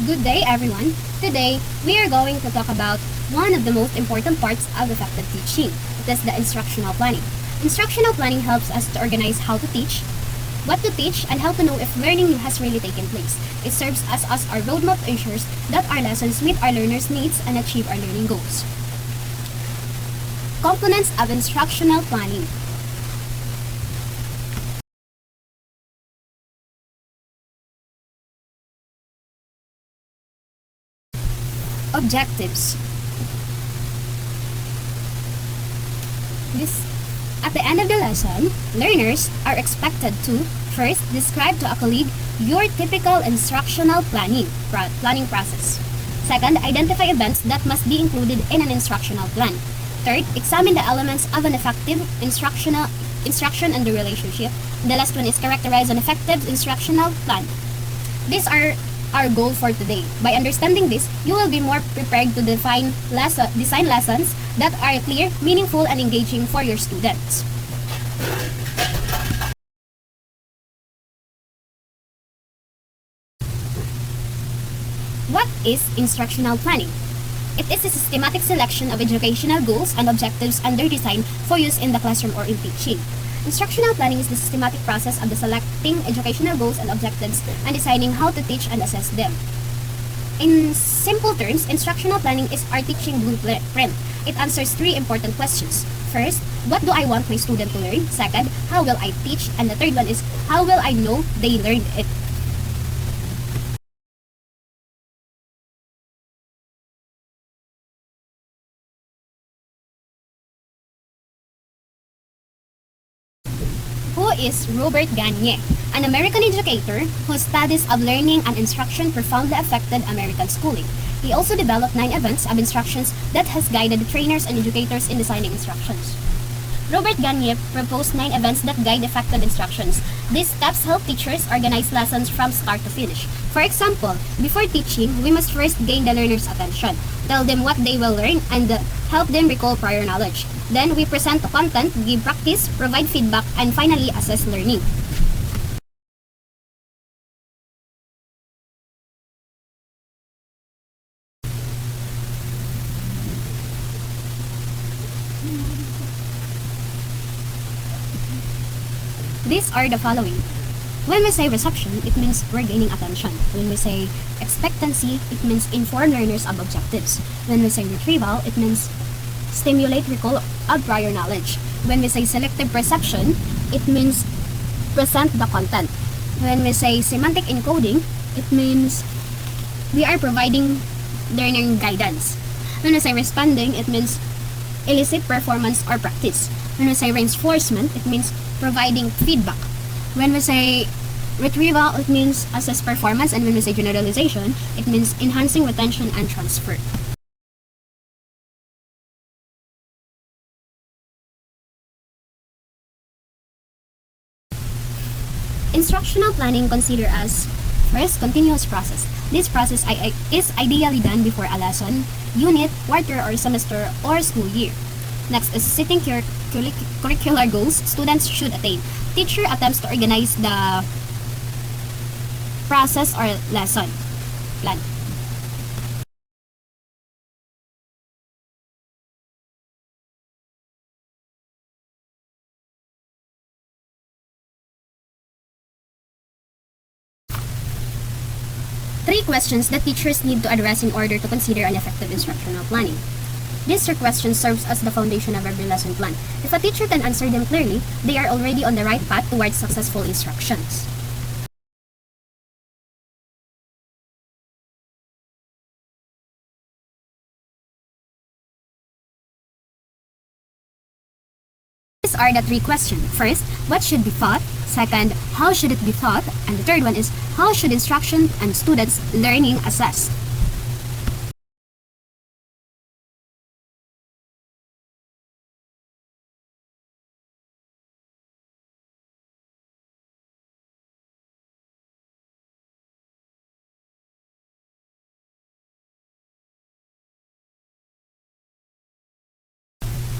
Good day, everyone. Today, we are going to talk about one of the most important parts of effective teaching. It is the instructional planning. Instructional planning helps us to organize how to teach, what to teach, and how to know if learning has really taken place. It serves as our roadmap to ensure that our lessons meet our learners' needs and achieve our learning goals. Components of instructional planning. Objectives. At the end of the lesson, learners are expected to first describe to a colleague your typical instructional planning process. Second, identify events that must be included in an instructional plan. Third, examine the elements of an effective instruction and the relationship. The last one is characterize an effective instructional plan. These are our goal for today. By understanding this, you will be more prepared to design lessons that are clear, meaningful, and engaging for your students. What is instructional planning? It is a systematic selection of educational goals and objectives under design for use in the classroom or in teaching. Instructional planning is the systematic process of selecting educational goals and objectives and deciding how to teach and assess them. In simple terms, instructional planning is our teaching blueprint. It answers three important questions. First, what do I want my student to learn? Second, how will I teach? And the third one is, how will I know they learned it? Who is Robert Gagne, an American educator whose studies of learning and instruction profoundly affected American schooling. He also developed 9 events of instructions that has guided trainers and educators in designing instructions. Robert Gagne proposed 9 events that guide effective instructions. These steps help teachers organize lessons from start to finish. For example, before teaching, we must first gain the learner's attention, tell them what they will learn, and help them recall prior knowledge. Then we present the content, give practice, provide feedback, and finally assess learning. These are the following. When we say reception, it means we're gaining attention. When we say expectancy, it means inform learners of objectives. When we say retrieval, it means stimulate recall of prior knowledge. When we say selective perception, it means present the content. When we say semantic encoding, it means we are providing learning guidance. When we say responding, it means elicit performance or practice. When we say reinforcement, it means providing feedback. When we say retrieval, it means assess performance, and when we say generalization, it means enhancing retention and transfer. Instructional planning consider as first, continuous process. This process is ideally done before a lesson, unit, quarter, or semester, or school year. Next is setting curricular goals students should attain. Teacher attempts to organize the process or lesson plan. Three questions that teachers need to address in order to consider an effective instructional planning. These 3 questions serves as the foundation of every lesson plan. If a teacher can answer them clearly, they are already on the right path towards successful instructions. These are the 3 questions. First, what should be taught? Second, how should it be taught? And the third one is, how should instruction and students' learning assessed?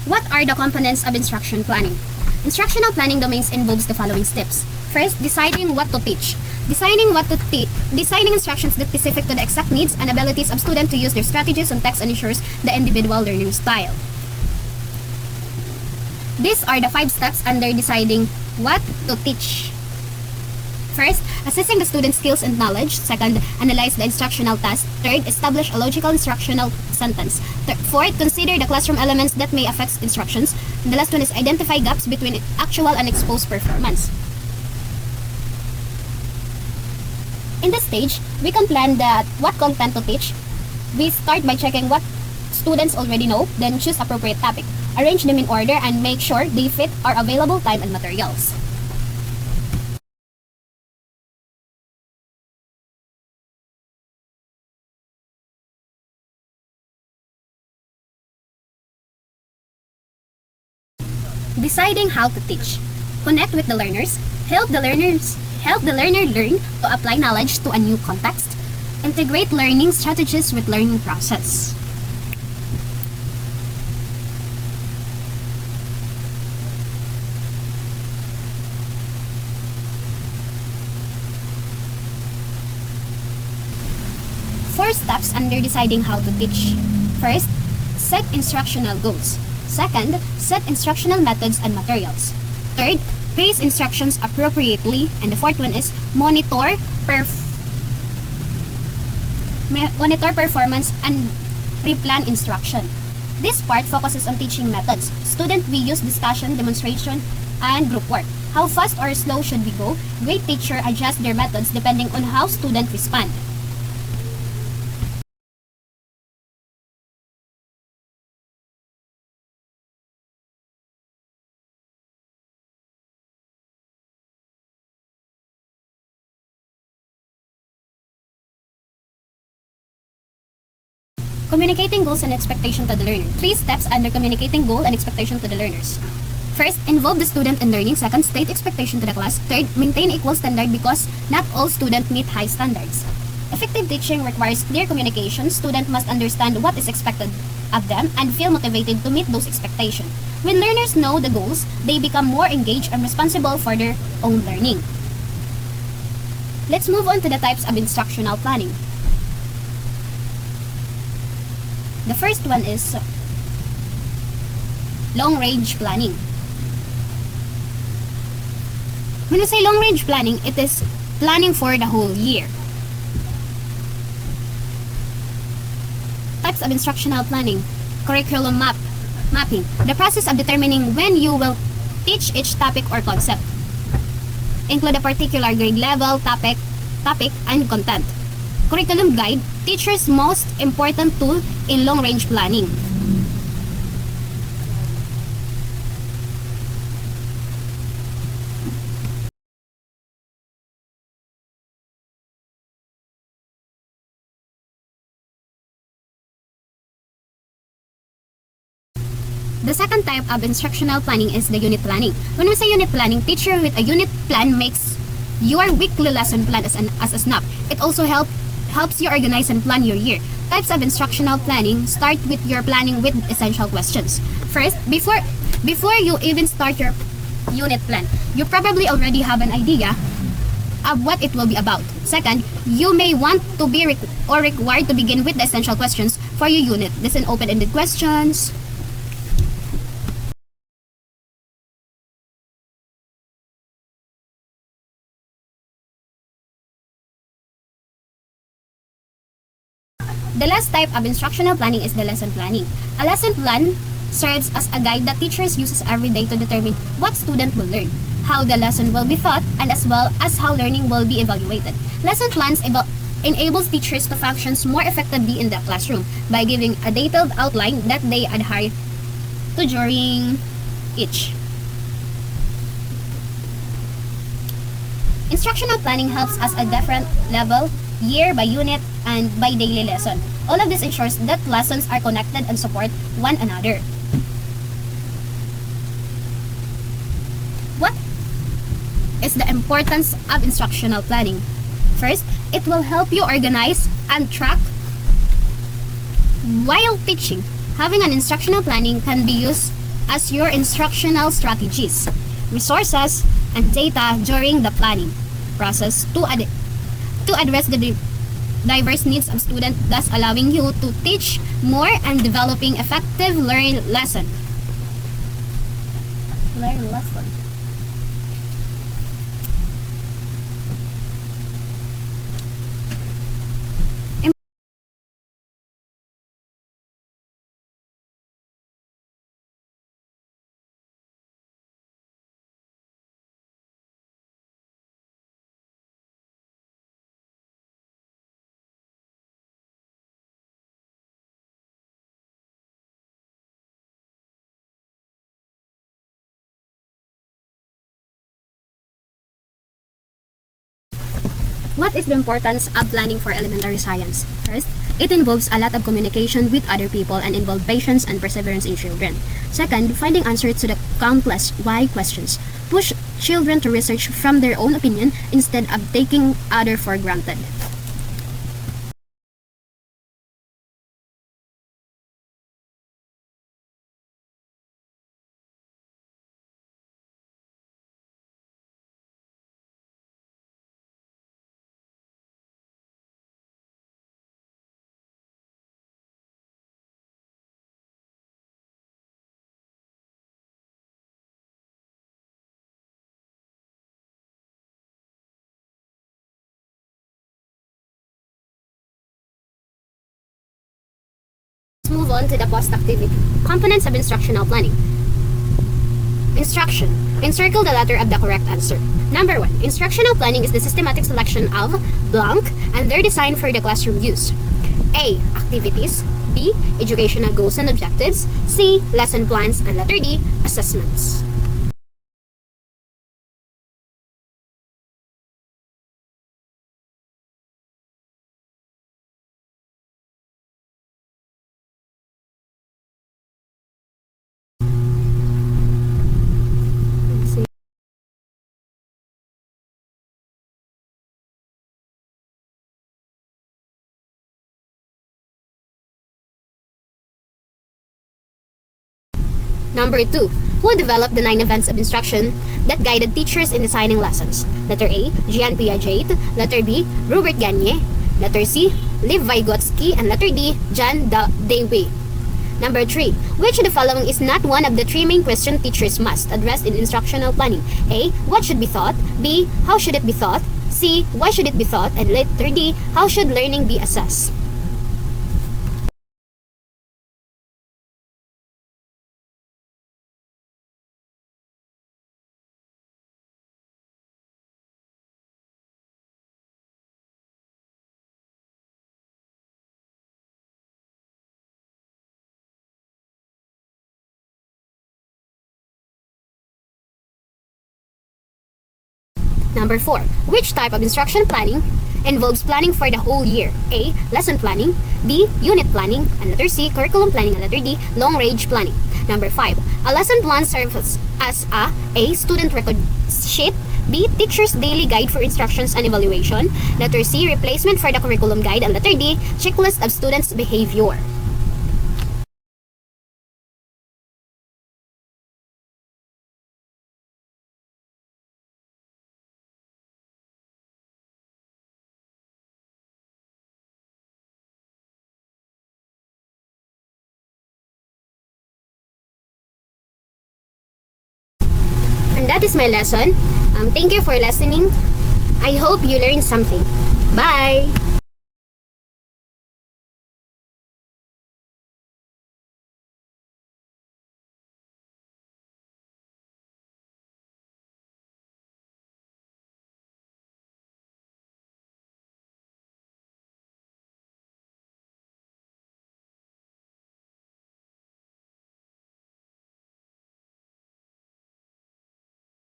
What are the components of instruction planning? Instructional planning domains involves the following steps. First, deciding what to teach. Designing instructions that specific to the exact needs and abilities of students to use their strategies and text and ensures the individual learning style. These are the 5 steps under deciding what to teach. First, assessing the student's skills and knowledge. Second, analyze the instructional task. Third, establish a logical instructional sentence. Fourth, consider the classroom elements that may affect instructions. And the last one is identify gaps between actual and exposed performance. In this stage, we can plan what content to teach. We start by checking what students already know, then choose appropriate topic. Arrange them in order and make sure they fit our available time and materials. Deciding how to teach. Connect with the learners. Help the learner learn to apply knowledge to a new context. Integrate learning strategies with learning process. Four steps under deciding how to teach. First, set instructional goals. Second, set instructional methods and materials. Third, pace instructions appropriately. And the fourth one is monitor performance and pre-plan instruction. This part focuses on teaching methods. Student we use discussion, demonstration, and group work. How fast or slow should we go? Great teacher adjust their methods depending on how students respond. Communicating goals and expectation to the learner. 3 steps under communicating goal and expectation to the learners. First, involve the student in learning. Second, state expectation to the class. Third, maintain equal standard because not all students meet high standards. Effective teaching requires clear communication. Students must understand what is expected of them and feel motivated to meet those expectations. When learners know the goals, they become more engaged and responsible for their own learning. Let's move on to the types of instructional planning. The first one is long-range planning. When we say long-range planning, it is planning for the whole year. Types of instructional planning. Curriculum mapping. The process of determining when you will teach each topic or concept. Include a particular grade level, topic, and content. Curriculum guide, teacher's most important tool in long-range planning. The second type of instructional planning is the unit planning. When we say unit planning, teacher with a unit plan makes your weekly lesson plan as a snap. It also helps you organize and plan your year. Types of instructional planning. Start with your planning with essential questions. First, before you even start your unit plan, you probably already have an idea of what it will be about. Second, you may want to be required to begin with the essential questions for your unit. Listen open-ended questions. The last type of instructional planning is the lesson planning. A lesson plan serves as a guide that teachers uses every day to determine what student will learn, how the lesson will be taught, and as well as how learning will be evaluated. Lesson plans enables teachers to function more effectively in the classroom by giving a detailed outline that they adhere to during each. Instructional planning helps us at different level, year by unit, and by daily lesson. All of this ensures that lessons are connected and support one another. What is the importance of instructional planning? First, it will help you organize and track while teaching. Having an instructional planning can be used as your instructional strategies, resources, and data during the planning process to address the diverse needs of students, thus allowing you to teach more and developing effective learn lesson. Learn lesson. What is the importance of planning for elementary science? First, it involves a lot of communication with other people and involve patience and perseverance in children. Second, finding answers to the countless why questions. Push children to research from their own opinion instead of taking other for granted. Let's move on to the post-activity. Components of instructional planning. Instruction. Encircle the letter of the correct answer. Number 1. Instructional planning is the systematic selection of blank and their design for the classroom use. A. Activities. B. Educational goals and objectives. C. Lesson plans. And letter D. Assessments. Number 2. Who developed the 9 events of instruction that guided teachers in designing lessons? Letter A. Jean Piaget. Letter B. Robert Gagne. Letter C. Lev Vygotsky. And letter D. John Dewey. Number 3. Which of the following is not one of the 3 main questions teachers must address in instructional planning? A. What should be taught? B. How should it be taught? C. Why should it be taught? And letter D. How should learning be assessed? Number 4. Which type of instruction planning involves planning for the whole year? A. Lesson planning. B. Unit planning. And letter C. Curriculum planning. And letter D. Long-range planning. Number 5. A lesson plan serves as A. Student record sheet. B. Teacher's daily guide for instructions and evaluation. Letter C. Replacement for the curriculum guide. And letter D. Checklist of students' behavior. And that is my lesson. Thank you for listening. I hope you learned something. Bye!